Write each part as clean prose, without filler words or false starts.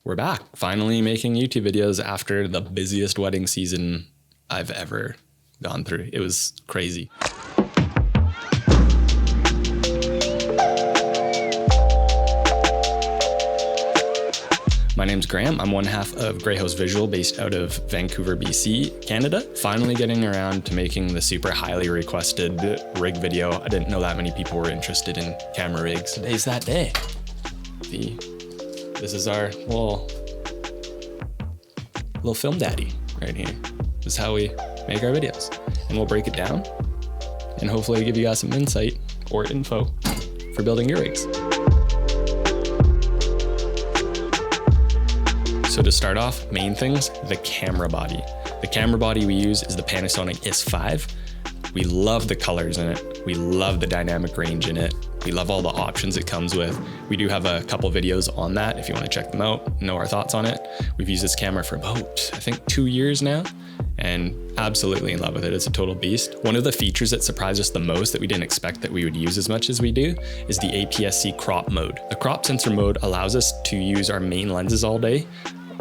We're back, finally making YouTube videos after the busiest wedding season I've ever gone through. It was crazy. My name's Graham. I'm one half of Greyhouse Visual based out of Vancouver, BC, Canada. Finally getting around to making the super highly requested rig video. I didn't know that many people were interested in camera rigs. Today's that day. This is our little film daddy right here. This is how we make our videos. And we'll break it down and hopefully give you guys some insight or info for building your rigs. So to start off, main things, the camera body. The camera body we use is the Panasonic S5. We love the colors in it. We love the dynamic range in it. We love all the options it comes with. We do have a couple videos on that if you want to check them out, know our thoughts on it. We've used this camera for about, I think, 2 years now, and absolutely in love with it. It's a total beast. One of the features that surprised us the most that we didn't expect that we would use as much as we do is the APS-C crop mode. The crop sensor mode allows us to use our main lenses all day.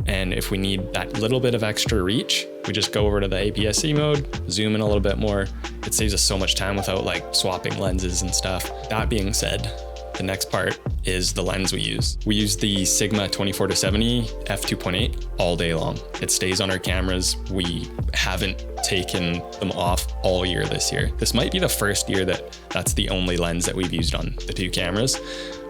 And if we need that little bit of extra reach, we just go over to the APS-C mode, zoom in a little bit more. It saves us so much time without like swapping lenses and stuff. That being said, the next part is the lens we use. We use the Sigma 24-70 f2.8 all day long. It stays on our cameras. We haven't taken them off all year this year. This might be the first year that's the only lens that we've used on the two cameras.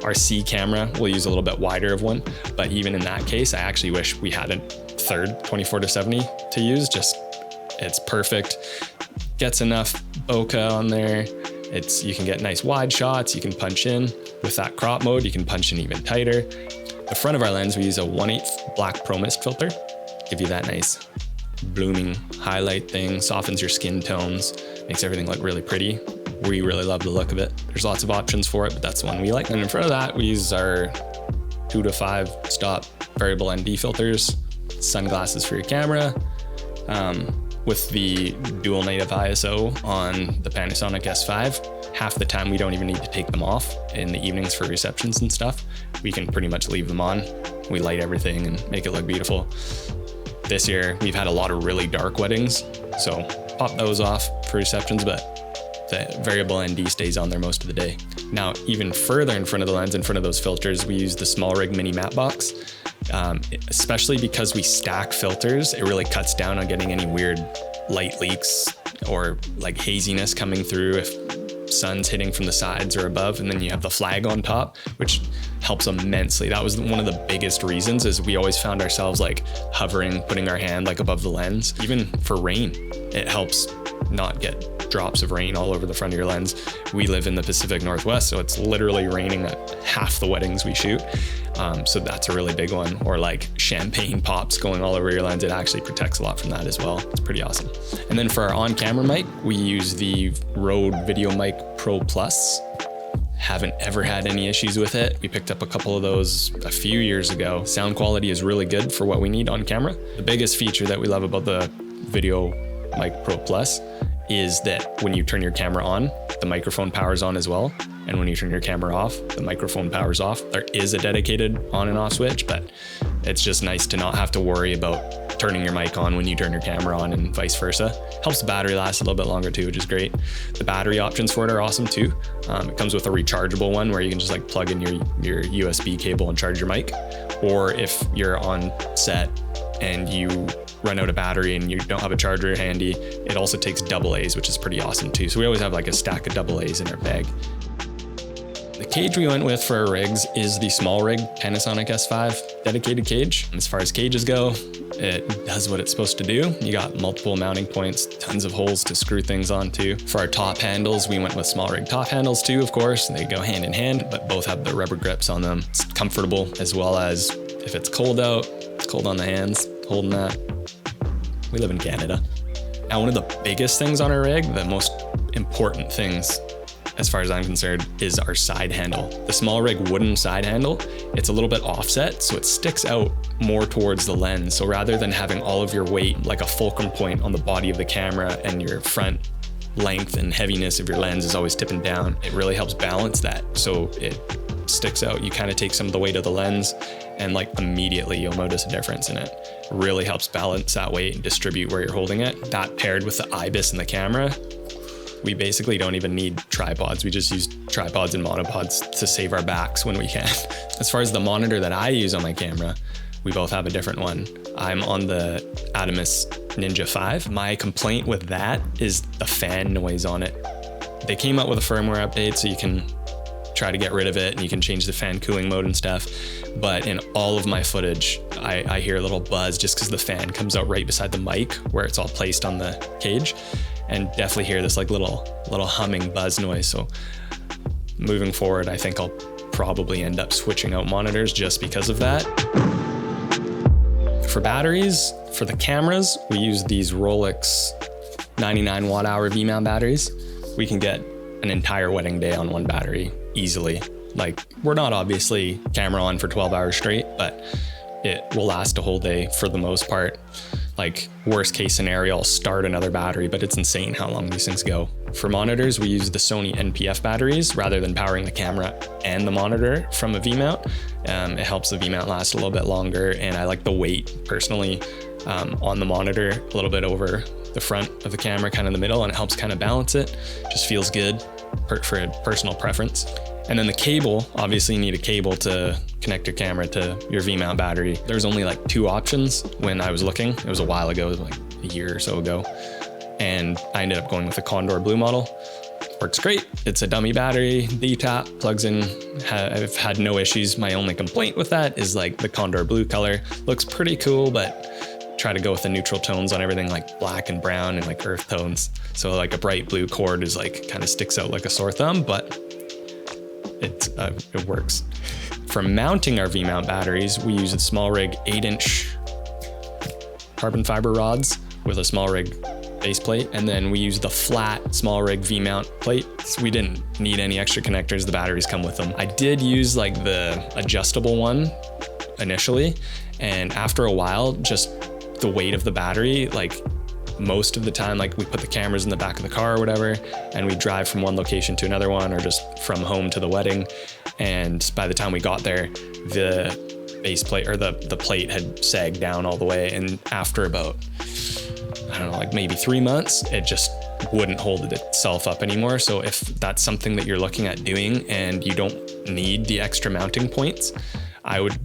Our C camera, we'll use a little bit wider of one, but even in that case, I actually wish we had a third 24-70 to use. It's perfect. Gets enough bokeh on there. You can get nice wide shots. You can punch in. With that crop mode, you can punch in even tighter. The front of our lens, we use a 1/8 black pro mist filter. Give you that nice blooming highlight thing, softens your skin tones, makes everything look really pretty. We really love the look of it. There's lots of options for it, but that's the one we like. And in front of that, we use our 2 to 5 stop variable ND filters, sunglasses for your camera. With the dual native ISO on the Panasonic S5, half the time we don't even need to take them off in the evenings for receptions and stuff. We can pretty much leave them on. We light everything and make it look beautiful. This year, we've had a lot of really dark weddings, so pop those off for receptions, but the variable ND stays on there most of the day. Now, even further in front of the lens, in front of those filters, we use the Smallrig mini matte box. Especially because we stack filters, it really cuts down on getting any weird light leaks or like haziness coming through if sun's hitting from the sides or above, and then you have the flag on top, which helps immensely. That was one of the biggest reasons, is we always found ourselves like hovering, putting our hand like above the lens. Even for rain, it helps not get drops of rain all over the front of your lens. We live in the Pacific Northwest, so it's literally raining at half the weddings we shoot. So that's a really big one. Or like champagne pops going all over your lens. It actually protects a lot from that as well. It's pretty awesome. And then for our on-camera mic, we use the Rode Video Mic Pro Plus. Haven't ever had any issues with it. We picked up a couple of those a few years ago. Sound quality is really good for what we need on camera. The biggest feature that we love about the Video Mic Pro Plus is that when you turn your camera on, the microphone powers on as well. And when you turn your camera off, the microphone powers off. There is a dedicated on and off switch, but it's just nice to not have to worry about turning your mic on when you turn your camera on and vice versa. Helps the battery last a little bit longer too, which is great. The battery options for it are awesome too. It comes with a rechargeable one where you can just like plug in your USB cable and charge your mic. Or if you're on set and you run out of battery and you don't have a charger handy, it also takes AA's, which is pretty awesome too. So we always have like a stack of AA's in our bag. The cage we went with for our rigs is the Smallrig Panasonic S5 dedicated cage. As far as cages go, it does what it's supposed to do. You got multiple mounting points, tons of holes to screw things onto. For our top handles, we went with Smallrig top handles too, of course. They go hand in hand, but both have the rubber grips on them. It's comfortable, as well as if it's cold out, it's cold on the hands, holding that. We live in Canada. Now, one of the biggest things on our rig, the most important things as far as I'm concerned, is our side handle. The Smallrig wooden side handle, it's a little bit offset, so it sticks out more towards the lens. So rather than having all of your weight like a fulcrum point on the body of the camera and your front length and heaviness of your lens is always tipping down, it really helps balance that. So it sticks out. You kind of take some of the weight of the lens and like immediately you'll notice a difference in it. It really helps balance that weight and distribute where you're holding it. That paired with the IBIS in the camera, we basically don't even need tripods. We just use tripods and monopods to save our backs when we can. As far as the monitor that I use on my camera, we both have a different one. I'm on the Adamus Ninja 5. My complaint with that is the fan noise on it. They came out with a firmware update so you can try to get rid of it and you can change the fan cooling mode and stuff. But in all of my footage, I hear a little buzz just because the fan comes out right beside the mic where it's all placed on the cage, and definitely hear this like little humming buzz noise. So moving forward, I think I'll probably end up switching out monitors just because of that. For batteries, for the cameras, we use these Rolex 99 watt hour V-mount batteries. We can get an entire wedding day on one battery easily. Like, we're not obviously camera on for 12 hours straight, but it will last a whole day for the most part. Like, worst case scenario, I'll start another battery, but it's insane how long these things go. For monitors, we use the Sony NPF batteries rather than powering the camera and the monitor from a V-mount. It helps the V-mount last a little bit longer, and I like the weight personally on the monitor, a little bit over the front of the camera, kind of in the middle, and it helps kind of balance it. Just feels good for a personal preference. And then the cable, obviously you need a cable to connect your camera to your V-mount battery. There's only like 2 options when I was looking. It was a while ago, it was like a year or so ago. And I ended up going with the Condor Blue model. Works great. It's a dummy battery, D-tap, plugs in. I've had no issues. My only complaint with that is like the Condor Blue color. Looks pretty cool, but try to go with the neutral tones on everything, like black and brown and like earth tones. So like a bright blue cord is like kind of sticks out like a sore thumb, but it works. For mounting our V-mount batteries, we use a Smallrig 8-inch carbon fiber rods with a Smallrig baseplate, and then we use the flat Smallrig V-mount plate. So we didn't need any extra connectors. The batteries come with them. I did use like the adjustable one initially, and after a while, just the weight of the battery, like most of the time, like we put the cameras in the back of the car or whatever, and we drive from one location to another one or just from home to the wedding. And by the time we got there, the base plate or the plate had sagged down all the way. And after about, I don't know, like maybe 3 months, it just wouldn't hold itself up anymore. So if that's something that you're looking at doing and you don't need the extra mounting points, I would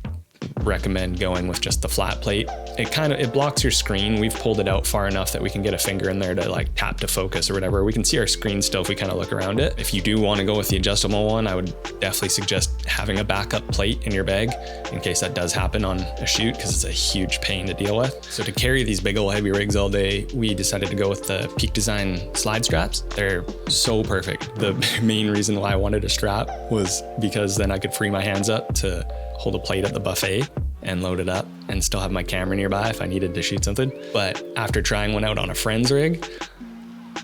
recommend going with just the flat plate. It blocks your screen. We've pulled it out far enough that we can get a finger in there to like tap to focus or whatever. We can see our screen still if we kind of look around it. If you do want to go with the adjustable one, I would definitely suggest having a backup plate in your bag in case that does happen on a shoot, because it's a huge pain to deal with. So to carry these big old heavy rigs all day, we decided to go with the Peak Design slide straps. They're so perfect. The main reason why I wanted a strap was because then I could free my hands up to hold a plate at the buffet and load it up and still have my camera nearby if I needed to shoot something. But after trying one out on a friend's rig,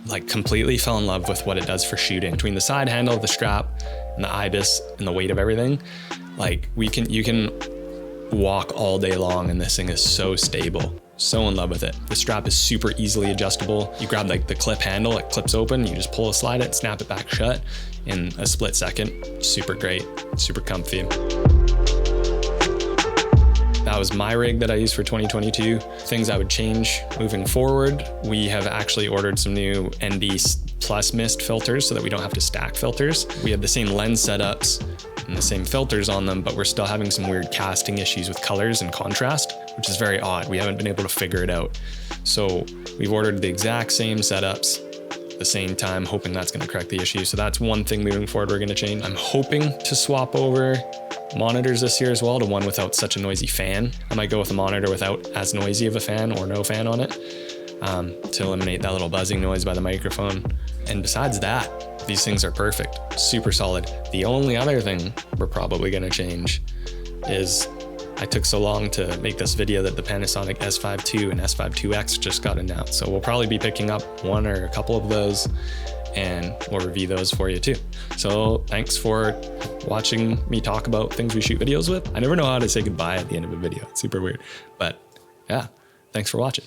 like completely fell in love with what it does for shooting. Between the side handle, the strap, and the IBIS, and the weight of everything, like you can walk all day long and this thing is so stable. So in love with it. The strap is super easily adjustable. You grab like the clip handle, it clips open, you just pull a slide it, snap it back shut in a split second. Super great, super comfy. That was my rig that I used for 2022. Things I would change moving forward. We have actually ordered some new ND Plus mist filters so that we don't have to stack filters. We have the same lens setups and the same filters on them, but we're still having some weird casting issues with colors and contrast, which is very odd. We haven't been able to figure it out. So we've ordered the exact same setups at the same time, hoping that's going to correct the issue. So that's one thing moving forward we're going to change. I'm hoping to swap over monitors this year as well to one without such a noisy fan. I might go with a monitor without as noisy of a fan or no fan on it to eliminate that little buzzing noise by the microphone. And besides that, these things are perfect, super solid. The only other thing we're probably going to change is I took so long to make this video that the Panasonic S5 II and S5 IIX just got announced. So we'll probably be picking up one or a couple of those and we'll review those for you too. So thanks for watching me talk about things we shoot videos with. I never know how to say goodbye at the end of a video. It's super weird, but yeah, thanks for watching.